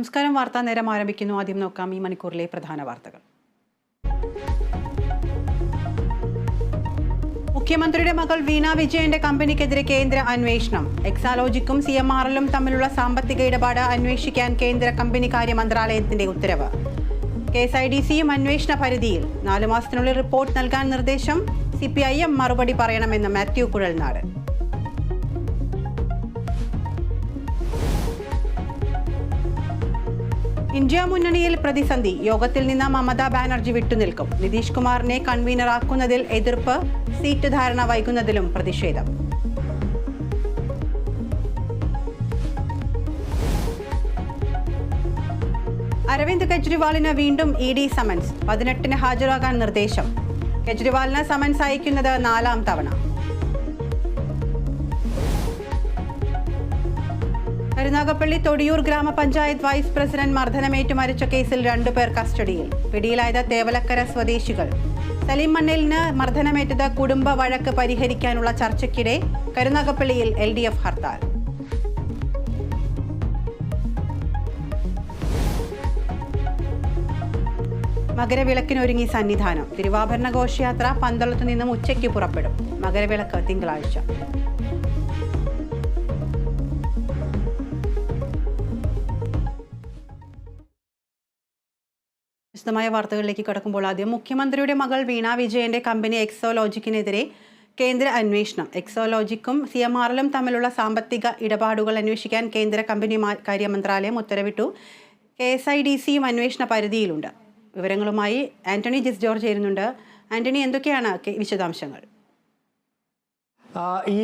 നമസ്കാരം. വാർത്താ നേരം ആരംഭിക്കുന്നു. ആദ്യം നോക്കാം ഈ മണിക്കൂറിലെ പ്രധാന വാർത്തകൾ. മുഖ്യമന്ത്രിയുടെ മകൾ വീണ വിജയന്റെ കമ്പനിക്കെതിരെ കേന്ദ്ര അന്വേഷണം. എക്സാലോജിക്കും CMRL തമ്മിലുള്ള സാമ്പത്തിക ഇടപാട് അന്വേഷിക്കാൻ കേന്ദ്ര കമ്പനി കാര്യ മന്ത്രാലയത്തിന്റെ ഉത്തരവ്. KSIDCയും അന്വേഷണ പരിധിയിൽ. 4 മാസത്തിനുള്ളിൽ റിപ്പോർട്ട് നൽകാൻ നിർദ്ദേശം. CPIM മറുപടി പറയണമെന്ന് മാത്യു കുഴൽനാട്. ഇന്ത്യ മുന്നണിയിൽ പ്രതിസന്ധി. യോഗത്തിൽ നിന്ന് മമതാ ബാനർജി വിട്ടുനിൽക്കും. നിതീഷ് കുമാറിനെ കൺവീനറാക്കുന്നതിൽ എതിർപ്പ്. സീറ്റ് ധാരണ വൈകുന്നതിലും പ്രതിഷേധം. അരവിന്ദ് കെജ്രിവാളിന് വീണ്ടും ED സമൻസ്. 18-ന് ഹാജരാകാൻ നിർദ്ദേശം. കെജ്രിവാളിന് സമൻസ് അയക്കുന്നത് 4ാം തവണ. കരുനാഗപ്പള്ളി തൊടിയൂർ ഗ്രാമപഞ്ചായത്ത് വൈസ് പ്രസിഡന്റ് മർദ്ദനമേറ്റു മരിച്ച കേസിൽ 2 പേർ കസ്റ്റഡിയിൽ. പിടിയിലായത് തേവലക്കര സ്വദേശികൾ. സലീം മണ്ണിലിന് മർദ്ദനമേറ്റത് കുടുംബ വഴക്ക് പരിഹരിക്കാനുള്ള ചർച്ചയ്ക്കിടെ. കരുനാഗപ്പള്ളിയിൽ LDF ഹർത്താൽ. മകരവിളക്കിനൊരുങ്ങി സന്നിധാനം. തിരുവാഭരണ ഘോഷയാത്ര പന്തളത്തു നിന്നും ഉച്ചയ്ക്ക് പുറപ്പെടും. മകരവിളക്ക് തിങ്കളാഴ്ച. വിശദമായ വാർത്തകളിലേക്ക് കടക്കുമ്പോൾ ആദ്യം മുഖ്യമന്ത്രിയുടെ മകൾ വീണ വിജയന്റെ കമ്പനി എക്സോലോജിക്കിനെതിരെ കേന്ദ്ര അന്വേഷണം. എക്സോലോജിക്കും CMRL തമ്മിലുള്ള സാമ്പത്തിക ഇടപാടുകൾ അന്വേഷിക്കാൻ കേന്ദ്ര കമ്പനി കാര്യ മന്ത്രാലയം ഉത്തരവിട്ടു. KSIDCയും അന്വേഷണ പരിധിയിലുണ്ട്. വിവരങ്ങളുമായി ആന്റണി ജിസ് ജോർജ് ചേരുന്നുണ്ട്. ആന്റണി, എന്തൊക്കെയാണ് വിശദാംശങ്ങൾ? ഈ